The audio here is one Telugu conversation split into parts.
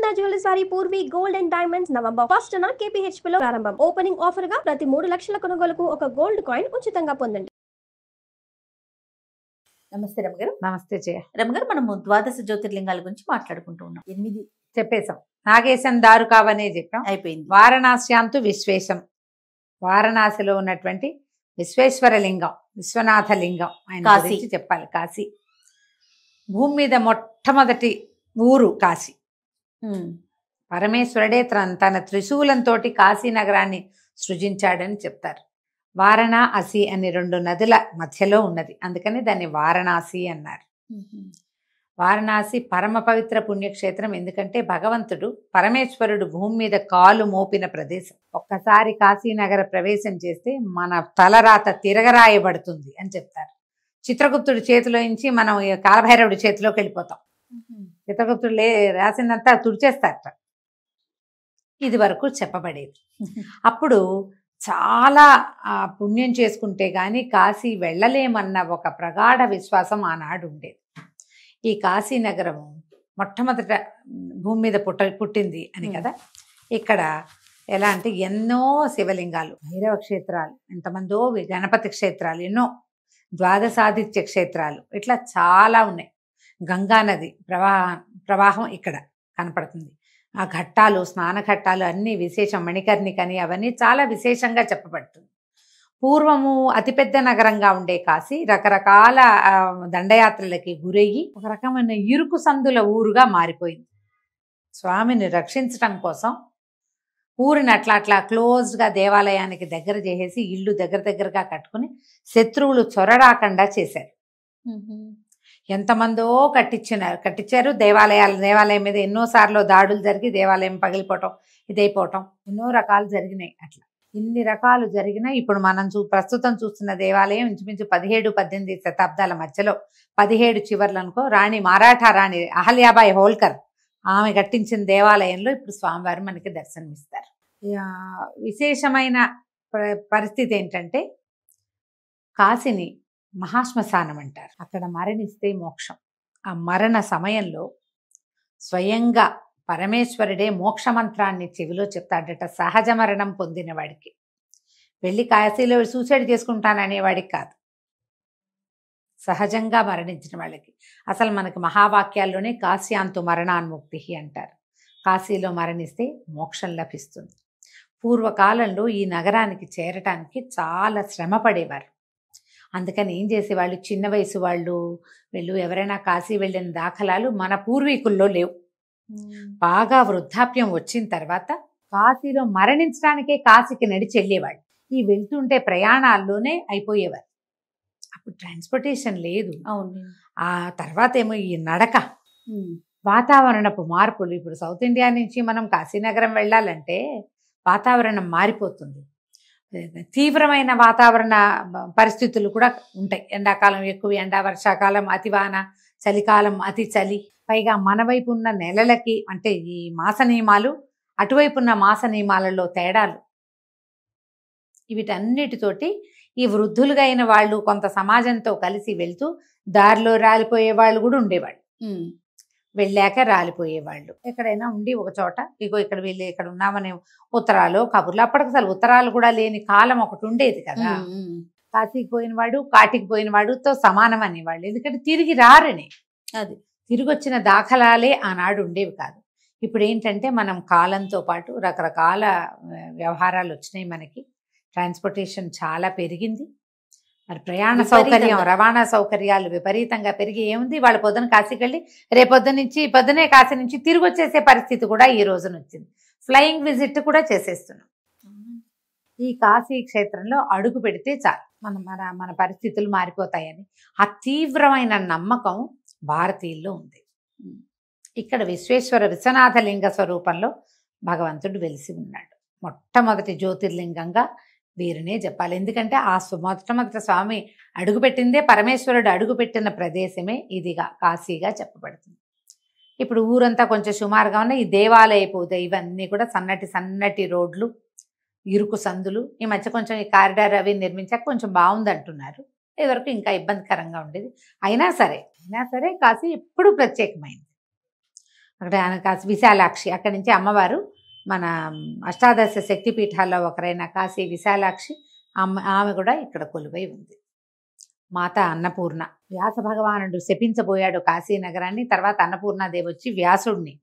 Purna jewellery sorry Purvi gold and diamonds November 1న KPHP లో ప్రారంభం. ఓపెనింగ్ ఆఫర్ గా ప్రతి 3 లక్షల కొనుగోలుకు ఒక గోల్డ్ కాయిన్ ఉచితంగా పొందండి. నమస్తే రమగారు. నమస్తే జయ. రమగారు, మనము ద్వాదశ జ్యోతిర్లింగాల గురించి మాట్లాడుకుంటూ ఉన్నాం. 8 చెప్పేశాం. నాగేశం దారుకావనే చెప్పాం. అయిపోయింది. వారణాస్యాంతు విశ్వేశం. వారణాసిలో ఉన్నటువంటి విశ్వేశ్వర లింగం, విశ్వనాథ లింగం ఆయన కాశీ. గురించి చెప్పాలి. కాశీ భూమి మీద మొట్టమొదటి ఊరు కాశీ. పరమేశ్వరుడే తన త్రిశూలంతో కాశీ నగరాన్ని సృజించాడని చెప్తారు. వారణ అసి అని 2 నదుల మధ్యలో ఉన్నది, అందుకని దాన్ని వారణాసి అన్నారు. వారణాసి పరమ పవిత్ర పుణ్యక్షేత్రం. ఎందుకంటే భగవంతుడు పరమేశ్వరుడు భూమి మీద కాలు మోపిన ప్రదేశం. ఒక్కసారి కాశీనగర ప్రవేశం చేస్తే మన తలరాత తిరగరాయబడుతుంది అని చెప్తారు. చిత్రగుప్తుడి చేతిలో నుంచి మనం కాలభైరవుడి చేతిలోకి వెళ్ళిపోతాం. చిత్రగుప్తుడు రాసిందంతా తుడిచేస్తారట. ఇది వరకు చెప్పబడేది. అప్పుడు చాలా పుణ్యం చేసుకుంటే గాని కాశీ వెళ్ళలేమన్న ఒక ప్రగాఢ విశ్వాసం ఆనాడు ఉండేది. ఈ కాశీ నగరము మొట్టమొదట భూమి మీద పుట్టింది అని కదా. ఇక్కడ ఎలా అంటే ఎన్నో శివలింగాలు, భైరవ క్షేత్రాలు, ఎంతమందో గణపతి క్షేత్రాలు, ఎన్నో ద్వాదశాదిత్య క్షేత్రాలు, ఇట్లా చాలా ఉన్నాయి. గంగా నది ప్రవాహం ఇక్కడ కనపడుతుంది. ఆ ఘట్టాలు, స్నాన ఘట్టాలు అన్నీ విశేషం. మణికర్ణికని అవన్నీ చాలా విశేషంగా చెప్పబడుతుంది. పూర్వము అతిపెద్ద నగరంగా ఉండే కాశీ రకరకాల దండయాత్రలకి గురయ్యి ఒక రకమైన ఇరుకు సందుల ఊరుగా మారిపోయింది. స్వామిని రక్షించటం కోసం ఊరిని అట్లా క్లోజ్గా దేవాలయానికి దగ్గర చేసేసి ఇళ్ళు దగ్గరగా కట్టుకుని శత్రువులు చొరరాకుండా చేశారు. ఎంతమందో కట్టించారు. దేవాలయం మీద ఎన్నోసార్లు దాడులు జరిగి దేవాలయం పగిలిపోవటం, ఇదైపోవటం, ఎన్నో రకాలు జరిగినాయి. అట్లా ఇన్ని రకాలు జరిగినా ఇప్పుడు మనం ప్రస్తుతం చూస్తున్న దేవాలయం ఇంచుమించు 17-18 శతాబ్దాల మధ్యలో 17 చివర్లు అనుకో మరాఠా రాణి అహల్యాబాయి హోల్కర్ ఆమె కట్టించిన దేవాలయంలో ఇప్పుడు స్వామివారు మనకి దర్శనమిస్తారు. విశేషమైన పరిస్థితి ఏంటంటే కాశీని మహాశ్మశానం అంటారు. అక్కడ మరణిస్తే మోక్షం. ఆ మరణ సమయంలో స్వయంగా పరమేశ్వరుడే మోక్షమంత్రాన్ని చెవిలో చెప్తాడట. సహజ మరణం పొందిన వాడికి, వెళ్ళి కాశీలో సూసైడ్ చేసుకుంటాననేవాడికి కాదు, సహజంగా మరణించిన వాళ్ళకి. అసలు మనకి మహావాక్యాల్లోనే కాశ్యాంతు మరణాన్ముక్తి అంటారు. కాశీలో మరణిస్తే మోక్షం లభిస్తుంది. పూర్వకాలంలో ఈ నగరానికి చేరటానికి చాలా శ్రమ పడేవారు. అందుకని ఏం చేసేవాళ్ళు, చిన్న వయసు వీళ్ళు ఎవరైనా కాశీ వెళ్ళిన దాఖలాలు మన పూర్వీకుల్లో లేవు. బాగా వృద్ధాప్యం వచ్చిన తర్వాత కాశీలో మరణించడానికే కాశీకి నడిచి వెళ్ళేవాళ్ళు. ఈ వెళ్తుంటే ప్రయాణాల్లోనే అయిపోయేవారు. అప్పుడు ట్రాన్స్పోర్టేషన్ లేదు. ఆ తర్వాత ఏమో ఈ నడక, వాతావరణపు మార్పులు. ఇప్పుడు సౌత్ ఇండియా నుంచి మనం కాశీనగరం వెళ్ళాలంటే వాతావరణం మారిపోతుంది. తీవ్రమైన వాతావరణ పరిస్థితులు కూడా ఉంటాయి. ఎండాకాలం ఎక్కువ ఎండ, వర్షాకాలం అతివాన, చలికాలం అతి చలి. పైగా మన వైపు ఉన్న నెలలకి అంటే ఈ మాస నియమాలు, అటువైపు ఉన్న మాస నియమాలలో తేడాలు, వీటన్నిటితోటి ఈ వృద్ధులుగా అయిన వాళ్ళు కొంత సమాజంతో కలిసి వెళ్తూ దారిలో రాలిపోయే వాళ్ళు కూడా ఉండేవాళ్ళు. వెళ్ళాక రాలిపోయేవాళ్ళు. ఎక్కడైనా ఉండి ఒక చోట ఇగో ఇక్కడ వీళ్ళు ఇక్కడ ఉన్నామనే ఉత్తరాలు, కబుర్లు. అప్పటికి అసలు ఉత్తరాలు కూడా లేని కాలం ఒకటి ఉండేది కదా. కాశీకి పోయినవాడు కాటికి పోయినవాడుతో సమానం అనేవాళ్ళు. ఎందుకంటే తిరిగి రారని, అది తిరిగి వచ్చిన దాఖలాలే ఆనాడు ఉండేవి కాదు. ఇప్పుడు ఏంటంటే మనం కాలంతో పాటు రకరకాల వ్యవహారాలు వచ్చినాయి. మనకి ట్రాన్స్పోర్టేషన్ చాలా పెరిగింది. మరి ప్రయాణ సౌకర్యం, రవాణా సౌకర్యాలు విపరీతంగా పెరిగి ఏముంది, వాళ్ళ పొద్దున కాశీకి వెళ్ళి పొద్దునే కాశీ నుంచి తిరిగి వచ్చేసే పరిస్థితి కూడా ఈ రోజున వచ్చింది. ఫ్లయింగ్ విజిట్ కూడా చేసేస్తున్నాం. ఈ కాశీ క్షేత్రంలో అడుగు పెడితే చాలు మన పరిస్థితులు మారిపోతాయని ఆ తీవ్రమైన నమ్మకం భారతీయుల్లో ఉంది. ఇక్కడ విశ్వనాథ లింగ స్వరూపంలో భగవంతుడు వెలిసి ఉన్నాడు. మొట్టమొదటి జ్యోతిర్లింగంగా వీరినే చెప్పాలి. ఎందుకంటే ఆ మొట్టమొదటి స్వామి అడుగుపెట్టిందే, పరమేశ్వరుడు అడుగుపెట్టిన ప్రదేశమే ఇదిగా కాశీగా చెప్పబడుతుంది. ఇప్పుడు ఊరంతా కొంచెం సుమారుగా ఉన్న ఈ దేవాలయపు ఇవన్నీ కూడా సన్నటి రోడ్లు, ఇరుకు సందులు. ఈ మధ్య కొంచెం ఈ కారిడార్ అవి నిర్మించాక కొంచెం బాగుంది అంటున్నారు. ఇదివరకు ఇంకా ఇబ్బందికరంగా ఉండేది. అయినా సరే కాశీ ఎప్పుడు ప్రత్యేకమైంది. అక్కడ ఆయన కాశీ విశాలాక్షి, అక్కడి నుంచి అమ్మవారు మన అష్టాదశ శక్తి పీఠాల్లో ఒకరైన కాశీ విశాలాక్షి ఆమె కూడా ఇక్కడ కొలువై ఉంది. మాత అన్నపూర్ణ. వ్యాస భగవానుడు శపించబోయాడు కాశీ నగరాన్ని. తర్వాత అన్నపూర్ణాదేవి వచ్చి వ్యాసుడిని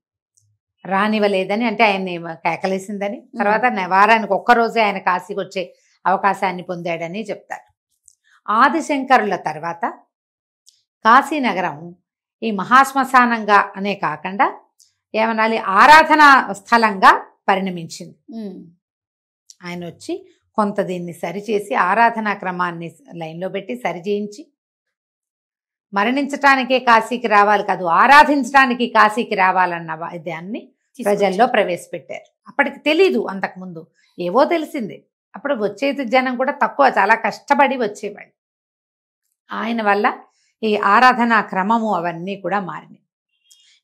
రానివ్వలేదని, అంటే ఆయన్ని కేకలేసిందని, తర్వాత వారానికి ఒక్కరోజే ఆయన కాశీకి వచ్చే అవకాశాన్ని పొందాడని చెప్తారు. ఆదిశంకరుల తర్వాత కాశీనగరం ఈ మహాశ్మశానంగా అనే కాకుండా ఏమనాలి, ఆరాధనా స్థలంగా పరిణమించింది. ఆయన వచ్చి కొంత దీన్ని సరిచేసి ఆరాధనా క్రమాన్ని లైన్లో పెట్టి సరిచేయించి, మరణించటానికే కాశీకి రావాలి కాదు, ఆరాధించడానికి కాశీకి రావాలన్న దాన్ని ప్రజల్లో ప్రవేశపెట్టారు. అప్పటికి తెలీదు, అంతకుముందు ఏవో తెలిసింది. అప్పుడు వచ్చేది జనం కూడా తక్కువ, చాలా కష్టపడి వచ్చేవాళ్ళు. ఆయన వల్ల ఈ ఆరాధనా క్రమము అవన్నీ కూడా మారినాయి.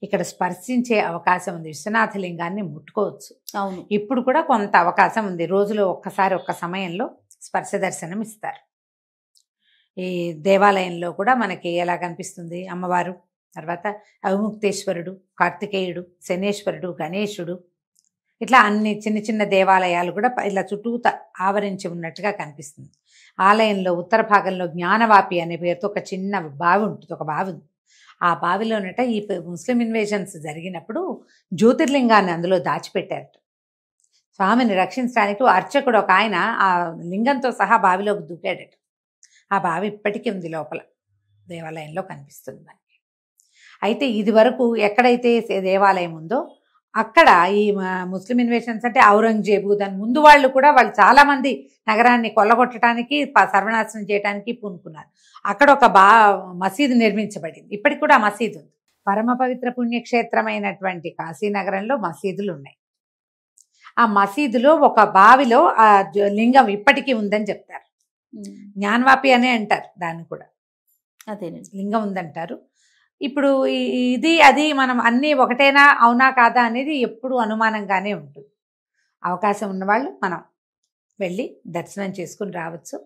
ఇక్కడ స్పర్శించే అవకాశం ఉంది, విశ్వనాథలింగాన్ని ముట్టుకోవచ్చు. అవును, ఇప్పుడు కూడా కొంత అవకాశం ఉంది. రోజులో ఒక్క సమయంలో స్పర్శ దర్శనం ఇస్తారు. ఈ దేవాలయంలో కూడా మనకి ఎలా కనిపిస్తుంది అమ్మవారు, తర్వాత అవిముక్తేశ్వరుడు, కార్తికేయుడు, శనేశ్వరుడు, గణేశుడు, ఇట్లా అన్ని చిన్న చిన్న దేవాలయాలు కూడా ఇలా చుట్టూత ఆవరించి ఉన్నట్టుగా కనిపిస్తుంది. ఆలయంలో ఉత్తర భాగంలో జ్ఞానవాపి అనే పేరుతో ఒక చిన్న బావి ఉంటుంది, ఒక బావి ఉంది. ఆ బావిలోనట ఈ ముస్లిం ఇన్వేషన్స్ జరిగినప్పుడు జ్యోతిర్లింగాన్ని అందులో దాచిపెట్టారట. స్వామిని రక్షించడానికి అర్చకుడు ఒక ఆయన ఆ లింగంతో సహా బావిలోకి దూకాడట. ఆ బావి ఇప్పటికీ ఉంది, లోపల దేవాలయంలో కనిపిస్తుంది మనకి. అయితే ఇది వరకు ఎక్కడైతే దేవాలయం ఉందో అక్కడ ఈ ముస్లిం ఇన్వేషన్స్ అంటే ఔరంగజేబు, దాని ముందు వాళ్ళు కూడా వాళ్ళు చాలామంది నగరాన్ని కొల్లగొట్టడానికి సర్వనాశనం చేయడానికి పూనుకున్నారు. అక్కడ ఒక మసీదు నిర్మించబడింది. ఇప్పటికి కూడా ఆ మసీదు ఉంది. పరమ పవిత్ర పుణ్యక్షేత్రమైనటువంటి కాశీనగరంలో మసీదులు ఉన్నాయి. ఆ మసీదులో ఒక బావిలో ఆ లింగం ఇప్పటికీ ఉందని చెప్తారు. జ్ఞానవాపి అనే అంటారు దాన్ని కూడా, అదేనండి, లింగం ఉందంటారు. ఇప్పుడు ఇది అది మనం అన్నీ ఒకటేనా అవునా కాదా అనేది ఎప్పుడు అనుమానంగానే ఉంటుంది. అవకాశం ఉన్నవాళ్ళు మనం వెళ్ళి దర్శనం చేసుకుని రావచ్చు.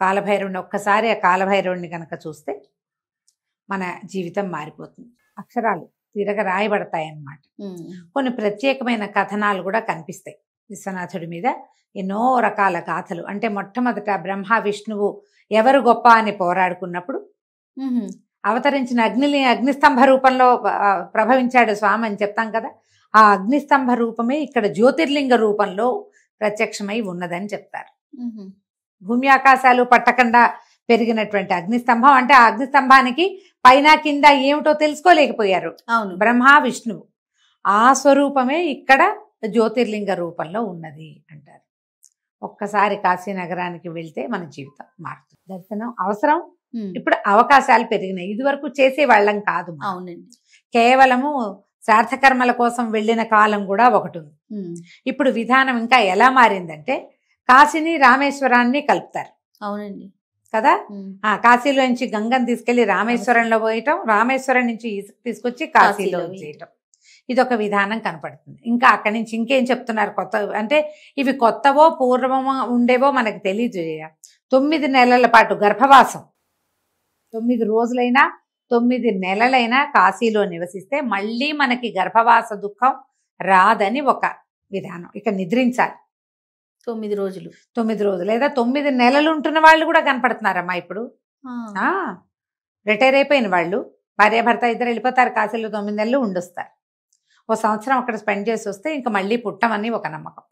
కాలభైరవుని ఒక్కసారి ఆ కాలభైరవుడిని కనుక చూస్తే మన జీవితం మారిపోతుంది. అక్షరాలు తిరగ రాయబడతాయి అన్నమాట. కొన్ని ప్రత్యేకమైన కథనాలు కూడా కనిపిస్తాయి విశ్వనాథుడి మీద. ఎన్నో రకాల గాథలు, అంటే మొట్టమొదట బ్రహ్మ విష్ణువు ఎవరు గొప్ప అని పోరాడుకున్నప్పుడు అవతరించిన అగ్నిస్తంభ రూపంలో ప్రభవించాడు స్వామి అని చెప్తాం కదా. ఆ అగ్నిస్తంభ రూపమే ఇక్కడ జ్యోతిర్లింగ రూపంలో ప్రత్యక్షమై ఉన్నదని చెప్తారు. భూమి ఆకాశాలు పట్టకుండా పెరిగినటువంటి అగ్నిస్తంభం, అంటే ఆ అగ్నిస్తంభానికి పైన కింద ఏమిటో తెలుసుకోలేకపోయారు అవును, బ్రహ్మ విష్ణువు. ఆ స్వరూపమే ఇక్కడ జ్యోతిర్లింగ రూపంలో ఉన్నది అంటారు. ఒక్కసారి కాశీనగరానికి వెళ్తే మన జీవితం మారుతుంది. దర్శనం అవసరం. ఇప్పుడు అవకాశాలు పెరిగినాయి, ఇది వరకు చేసే వాళ్ళం కాదు. అవునండి, కేవలము శ్రార్థకర్మల కోసం వెళ్ళిన కాలం కూడా ఒకటి ఉంది. ఇప్పుడు విధానం ఇంకా ఎలా మారిందంటే కాశీని రామేశ్వరాన్ని కలుపుతారు. అవునండి కదా. కాశీలో నుంచి గంగను తీసుకెళ్లి రామేశ్వరంలో పోయటం, రామేశ్వరం నుంచి ఇసుక తీసుకొచ్చి కాశీలో చేయటం, ఇదొక విధానం కనపడుతుంది. ఇంకా అక్కడి నుంచి ఇంకేం చెప్తున్నారు కొత్త, అంటే ఇవి కొత్తవో పూర్వమో ఉండేవో మనకు తెలియదు. 9 నెలల పాటు గర్భవాసం, 9 రోజులైనా 9 నెలలైనా కాశీలో నివసిస్తే మళ్ళీ మనకి గర్భవాస దుఃఖం రాదని ఒక విధానం. ఇక నిద్రించాలి 9 రోజులు, 9 రోజులు లేదా 9 నెలలు ఉంటున్న వాళ్ళు కూడా కనపడుతున్నారమ్మా ఇప్పుడు. రిటైర్ అయిపోయిన వాళ్ళు భార్యాభర్త ఇద్దరు వెళ్ళిపోతారు కాశీలో, 9 నెలలు ఉండొస్తారు. ఓ సంవత్సరం అక్కడ స్పెండ్ చేసి వస్తే ఇంకా మళ్ళీ పుట్టమని ఒక నమ్మకం.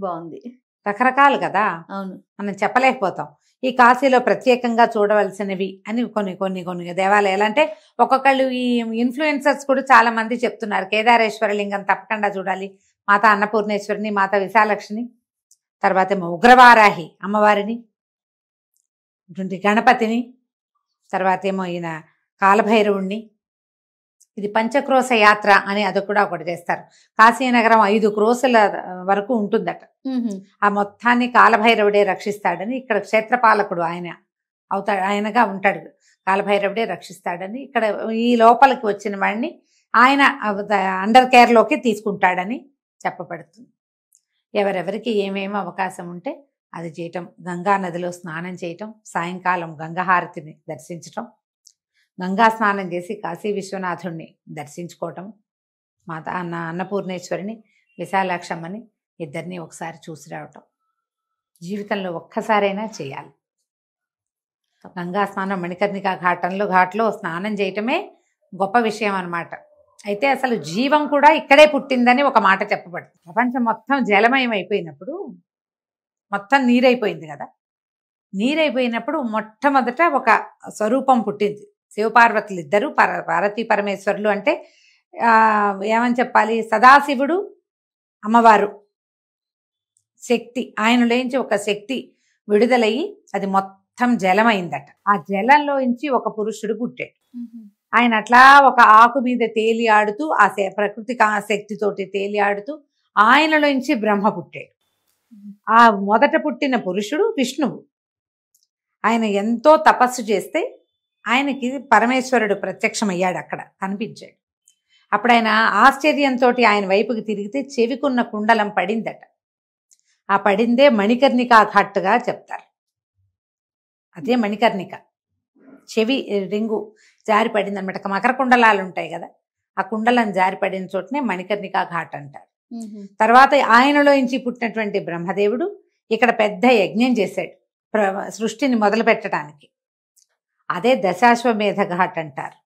బాగుంది. రకరకాలు కదా, అవును, మనం చెప్పలేకపోతాం. ఈ కాశీలో ప్రత్యేకంగా చూడవలసినవి అని కొన్ని దేవాలయాలు, అంటే ఒక్కొక్కళ్ళు ఈ ఇన్ఫ్లుయెన్సర్స్ కూడా చాలా మంది చెప్తున్నారు. కేదారేశ్వర లింగం తప్పకుండా చూడాలి, మాత అన్నపూర్ణేశ్వరిని, మాత విశాలక్ష్మిని, తర్వాత ఏమో ఉగ్రవారాహి అమ్మవారిని, గణపతిని, తర్వాత ఏమో ఈయన కాలభైరవుణ్ణి. ఇది పంచక్రోశ యాత్ర అని అది కూడా ఒకటి చేస్తారు. కాశీనగరం 5 క్రోశల వరకు ఉంటుందట. ఆ మొత్తాన్ని కాలభైరవుడే రక్షిస్తాడని ఇక్కడ క్షేత్రపాలకుడు ఆయనగా ఉంటాడు. కాలభైరవుడే రక్షిస్తాడని ఇక్కడ ఈ లోపలికి వచ్చిన వాడిని ఆయన అండర్ కేర్లోకి తీసుకుంటాడని చెప్పబడుతుంది. ఎవరెవరికి ఏమేమి అవకాశం ఉంటే అది చేయటం. గంగా నదిలో స్నానం చేయటం, సాయంకాలం గంగాహారతిని దర్శించటం, గంగా స్నానం చేసి కాశీ విశ్వనాథుణ్ణి దర్శించుకోవటం, అన్నపూర్ణేశ్వరిని, విశాలాక్షమ్మని ఇద్దరిని ఒకసారి చూసి రావటం జీవితంలో ఒక్కసారైనా చేయాలి. గంగా స్నానం మణికర్ణికా ఘాట్లో స్నానం చేయటమే గొప్ప విషయం అన్నమాట. అయితే అసలు జీవం కూడా ఇక్కడే పుట్టిందని ఒక మాట చెప్పబడుతుంది. ప్రపంచం మొత్తం జలమయం అయిపోయినప్పుడు, మొత్తం నీరైపోయింది కదా, నీరైపోయినప్పుడు మొట్టమొదట ఒక స్వరూపం పుట్టింది. శివపార్వతులు ఇద్దరు, పార్వతీ పరమేశ్వరులు అంటే ఏమని చెప్పాలి, సదాశివుడు అమ్మవారు శక్తి, ఆయనలోంచి ఒక శక్తి విడుదలయ్యి అది మొత్తం జలమైందట. ఆ జలంలోంచి ఒక పురుషుడు పుట్టాడు. ఆయన అట్లా ఒక ఆకు మీద తేలి ఆడుతూ ఆ ప్రకృతి శక్తితోటి తేలి ఆడుతూ ఆయనలోంచి బ్రహ్మ పుట్టాడు. ఆ మొదట పుట్టిన పురుషుడు విష్ణువు. ఆయన ఎంతో తపస్సు చేస్తే ఆయనకి పరమేశ్వరుడు ప్రత్యక్షమయ్యాడు, అక్కడ కనిపించాడు. అప్పుడు ఆయన ఆశ్చర్యంతో ఆయన వైపుకి తిరిగితే చెవికున్న కుండలం పడిందట. ఆ పడిందే మణికర్ణికా ఘాట్గా చెప్తారు. అదే మణికర్ణిక, చెవి రింగు జారి పడింది అనమాట. మకర కుండలాలు ఉంటాయి కదా, ఆ కుండలం జారి పడిన చోటనే మణికర్ణికా ఘాట్ అంటారు. తర్వాత ఆయనలోంచి పుట్టినటువంటి బ్రహ్మదేవుడు ఇక్కడ పెద్ద యజ్ఞం చేశాడు సృష్టిని మొదలు పెట్టడానికి. అదే దశాశ్వమేధ ఘాట్ అంటారు.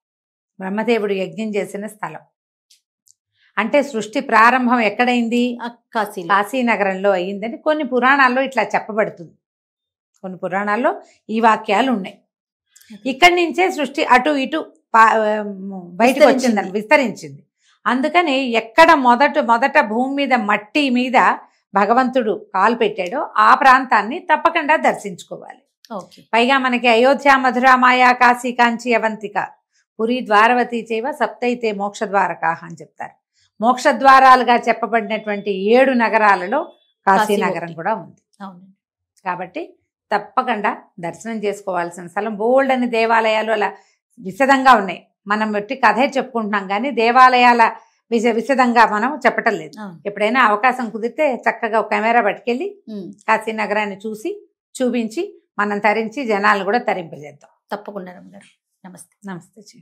బ్రహ్మదేవుడు యజ్ఞం చేసిన స్థలం. అంటే సృష్టి ప్రారంభం ఎక్కడైంది? కాశీనగరంలో అయ్యిందని కొన్ని పురాణాల్లో ఇట్లా చెప్పబడుతుంది. కొన్ని పురాణాల్లో ఈ వాక్యాలు ఉన్నాయి. ఇక్కడి నుంచే సృష్టి అటు ఇటు బయటకు వచ్చిందని విస్తరించింది. అందుకని ఎక్కడ మొదట భూమి మీద మట్టి మీద భగవంతుడు కాలు పెట్టాడో ఆ ప్రాంతాన్ని తప్పకుండా దర్శించుకోవాలి. పైగా మనకి అయోధ్య, మధుర, మాయా, కాశీ, కాంచి, అవంతిక, పురి, ద్వారవతి చేవ సప్తైతే మోక్షద్వారకా అని చెప్తారు. మోక్షద్వారాలుగా చెప్పబడినటువంటి 7 నగరాలలో కాశీనగరం కూడా ఉంది. కాబట్టి తప్పకుండా దర్శనం చేసుకోవాల్సిన స్థలం. బోల్డ్ అని దేవాలయాలు అలా విశదంగా ఉన్నాయి. మనం బట్టి కథే చెప్పుకుంటున్నాం కానీ దేవాలయాల విశదంగా మనం చెప్పటం లేదు. ఎప్పుడైనా అవకాశం కుదిరితే చక్కగా ఒక కెమెరా పట్టుకెళ్ళి కాశీనగరాన్ని చూపించి మనం తరించి జనాలను కూడా తరింపజేద్దాం. తప్పకుండా రమగారు. నమస్తే. నమస్తే.